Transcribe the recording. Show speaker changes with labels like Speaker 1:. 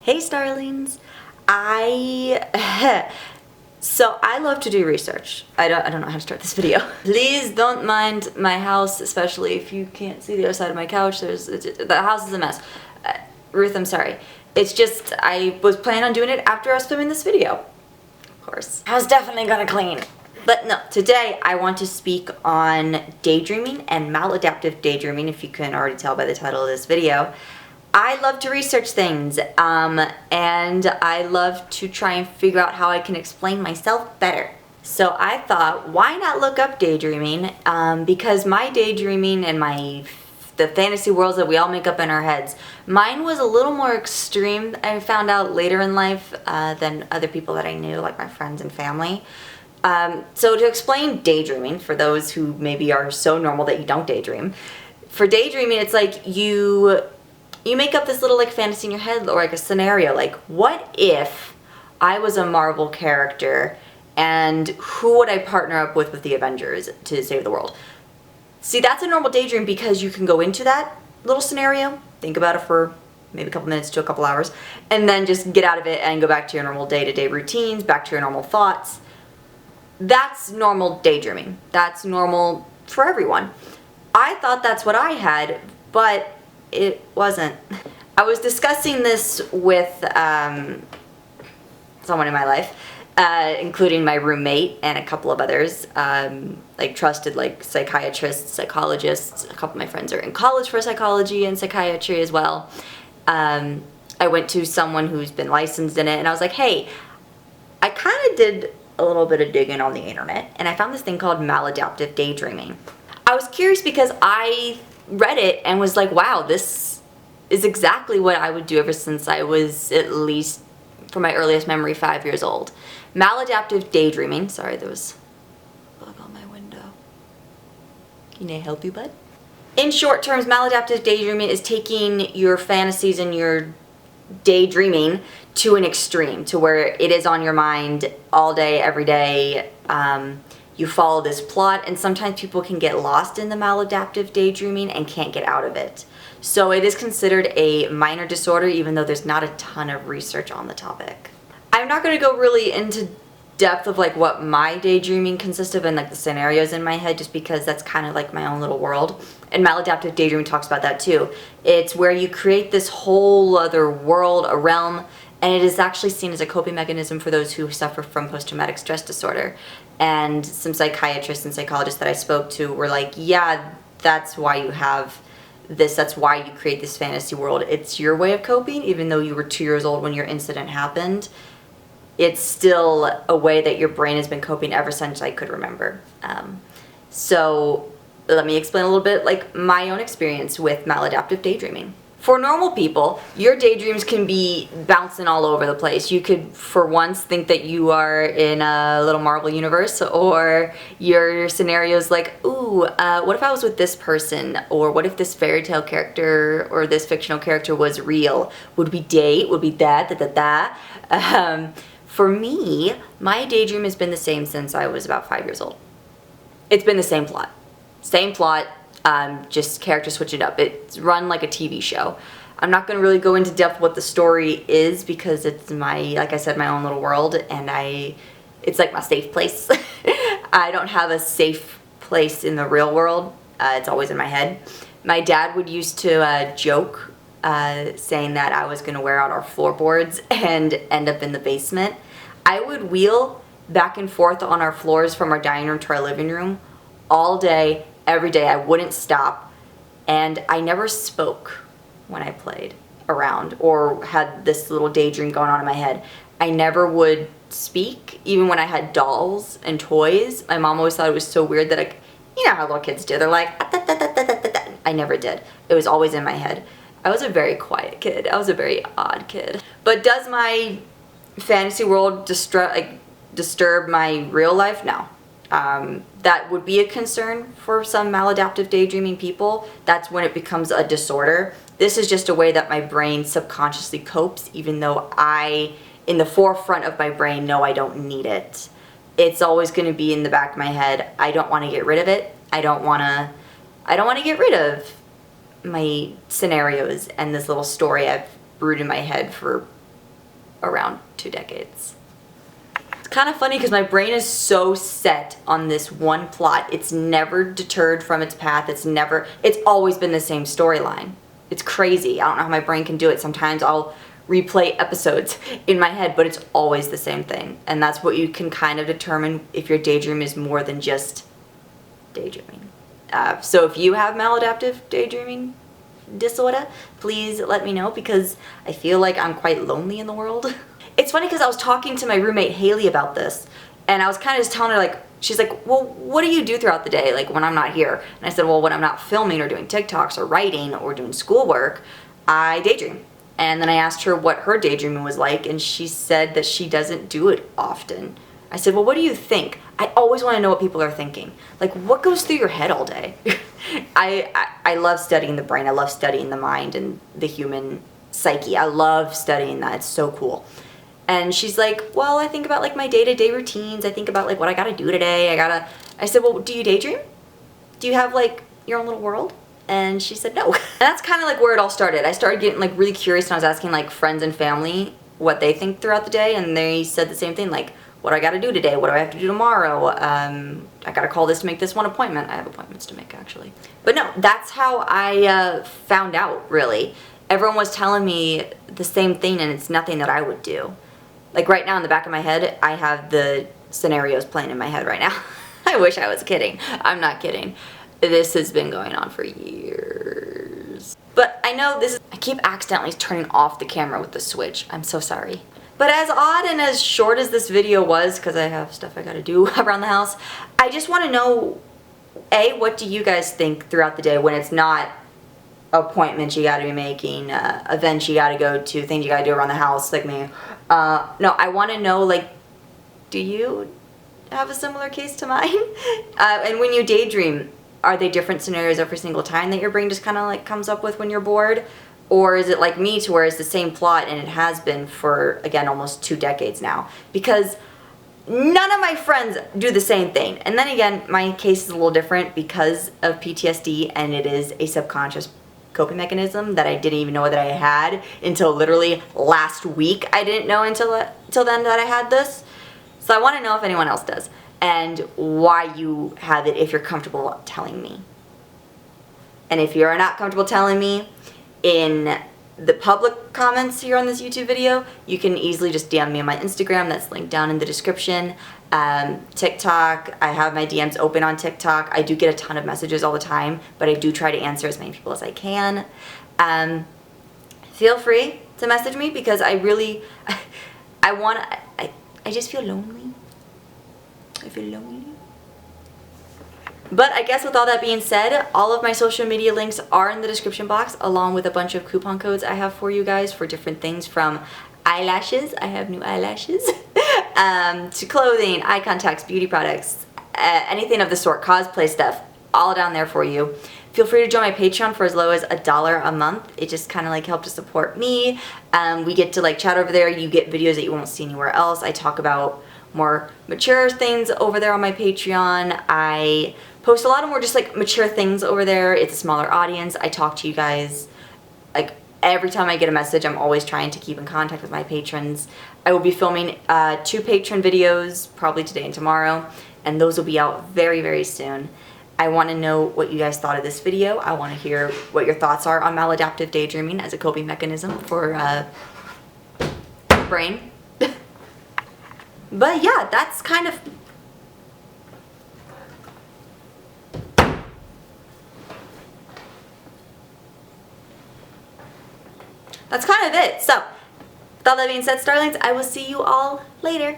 Speaker 1: Hey Starlings! So I love to do research. I don't know how to start this video. Please don't mind my house, especially if you can't see the other side of my couch. The house is a mess. Ruth, I'm sorry. It's just, I was planning on doing it after I was filming this video. Of course. I was definitely gonna clean. But no, today I want to speak on daydreaming and maladaptive daydreaming, if you couldn't already tell by the title of this video. I love to research things, and I love to try and figure out how I can explain myself better. So I thought, why not look up daydreaming? Because my daydreaming and the fantasy worlds that we all make up in our heads, mine was a little more extreme, I found out later in life, than other people that I knew, like my friends and family. So to explain daydreaming, for those who maybe are so normal that you don't daydream, for daydreaming, it's like you make up this little like fantasy in your head, or like a scenario, like what if I was a Marvel character and who would I partner up with the Avengers to save the world? See, that's a normal daydream because you can go into that little scenario, think about it for maybe a couple minutes to a couple hours, and then just get out of it and go back to your normal day-to-day routines, back to your normal thoughts. That's normal daydreaming. That's normal for everyone. I thought that's what I had, but it wasn't. I was discussing this with someone in my life, including my roommate and a couple of others, like trusted like psychiatrists, psychologists. A couple of my friends are in college for psychology and psychiatry as well. I went to someone who's been licensed in it, and I was like, hey, I kind of did a little bit of digging on the internet, and I found this thing called maladaptive daydreaming. I was curious because I read it and was like, wow, this is exactly what I would do ever since I was, at least from my earliest memory, 5 years old. Maladaptive daydreaming, sorry, there was a bug on my window. Can I help you, bud? In short terms, maladaptive daydreaming is taking your fantasies and your daydreaming to an extreme, to where it is on your mind all day, every day. You follow this plot, and sometimes people can get lost in the maladaptive daydreaming and can't get out of it. So it is considered a minor disorder, even though there's not a ton of research on the topic. I'm not going to go really into depth of like what my daydreaming consists of and like the scenarios in my head, just because that's kind of like my own little world. And maladaptive daydreaming talks about that too. It's where you create this whole other world, a realm, and it is actually seen as a coping mechanism for those who suffer from post-traumatic stress disorder. And some psychiatrists and psychologists that I spoke to were like, yeah, that's why you have this, that's why you create this fantasy world. It's your way of coping, even though you were 2 years old when your incident happened. It's still a way that your brain has been coping ever since I could remember. So let me explain a little bit like my own experience with maladaptive daydreaming. For normal people, your daydreams can be bouncing all over the place. You could, for once, think that you are in a little Marvel universe, or your scenario's like, ooh, what if I was with this person? Or what if this fairy tale character or this fictional character was real? Would we date? Would we that? For me, my daydream has been the same since I was about 5 years old. It's been the same plot. Same plot. Just character switch it up. It's run like a TV show. I'm not going to really go into depth what the story is because it's like I said, my own little world, and it's like my safe place. I don't have a safe place in the real world. It's always in my head. My dad would used to joke saying that I was going to wear out our floorboards and end up in the basement. I would wheel back and forth on our floors from our dining room to our living room all day, every day. I wouldn't stop, and I never spoke when I played around or had this little daydream going on in my head. I never would speak, even when I had dolls and toys. My mom always thought it was so weird that you know how little kids do, they're like, ah, da, da, da, da, da, da. I never did. It was always in my head. I was a very quiet kid. I was a very odd kid. But does my fantasy world disturb my real life? No. That would be a concern for some maladaptive daydreaming people. That's when it becomes a disorder. This is just a way that my brain subconsciously copes, even though in the forefront of my brain, know I don't need it. It's always going to be in the back of my head. I don't want to get rid of it. I don't want to get rid of my scenarios and this little story I've brewed in my head for around 2 decades. It's kind of funny because my brain is so set on this one plot. It's never deterred from its path. It's always been the same storyline. It's crazy. I don't know how my brain can do it. Sometimes I'll replay episodes in my head, but it's always the same thing. And that's what you can kind of determine if your daydream is more than just daydreaming. So if you have maladaptive daydreaming disorder, please let me know, because I feel like I'm quite lonely in the world. It's funny because I was talking to my roommate Haley about this, and I was kind of just telling her, like, she's like, well, what do you do throughout the day, like, when I'm not here? And I said, well, when I'm not filming or doing TikToks or writing or doing schoolwork, I daydream. And then I asked her what her daydreaming was like, and she said that she doesn't do it often. I said, well, what do you think? I always want to know what people are thinking. Like, what goes through your head all day? I love studying the brain. I love studying the mind and the human psyche. I love studying that. It's so cool. And she's like, well, I think about, like, my day-to-day routines. I think about, like, what I got to do today. I said, well, do you daydream? Do you have, like, your own little world? And she said no. And that's kind of like where it all started. I started getting, like, really curious, and I was asking, like, friends and family what they think throughout the day, and they said the same thing, like, what do I got to do today? What do I have to do tomorrow? I got to call this to make this one appointment. I have appointments to make, actually. But no, that's how I found out, really. Everyone was telling me the same thing, and it's nothing that I would do. Like, right now in the back of my head, I have the scenarios playing in my head right now. I wish I was kidding. I'm not kidding. This has been going on for years. But I know I keep accidentally turning off the camera with the switch. I'm so sorry. But as odd and as short as this video was, because I have stuff I gotta do around the house, I just want to know, A, what do you guys think throughout the day when it's not appointments you gotta be making, events you gotta go to, things you gotta do around the house, like me. No, I want to know, like, do you have a similar case to mine? And when you daydream, are they different scenarios every single time that your brain just kind of, like, comes up with when you're bored? Or is it like me, to where it's the same plot, and it has been for, again, almost 2 decades now? Because none of my friends do the same thing. And then again, my case is a little different because of PTSD, and it is a subconscious coping mechanism that I didn't even know that I had until literally last week. I didn't know until then that I had this. So I want to know if anyone else does, and why you have it, if you're comfortable telling me. And if you're not comfortable telling me in the public comments here on this YouTube video, you can easily just DM me on my Instagram. That's linked down in the description. TikTok, I have my DMs open on TikTok. I do get a ton of messages all the time, but I do try to answer as many people as I can. Feel free to message me, because I really, I just feel lonely. I feel lonely. But I guess with all that being said, all of my social media links are in the description box, along with a bunch of coupon codes I have for you guys for different things, from eyelashes, I have new eyelashes, to clothing, eye contacts, beauty products, anything of the sort, cosplay stuff, all down there for you. Feel free to join my Patreon for as low as $1 a month. It just kind of, like, helps to support me. We get to, like, chat over there. You get videos that you won't see anywhere else. I talk about more mature things over there on my Patreon. I post a lot of more just, like, mature things over there. It's a smaller audience. I talk to you guys, like, every time I get a message. I'm always trying to keep in contact with my patrons. I will be filming 2 patron videos, probably today and tomorrow, and those will be out very, very soon. I want to know what you guys thought of this video. I want to hear what your thoughts are on maladaptive daydreaming as a coping mechanism for brain. But yeah, that's kind of... that's kind of it. So, with all that being said, Starlings, I will see you all later.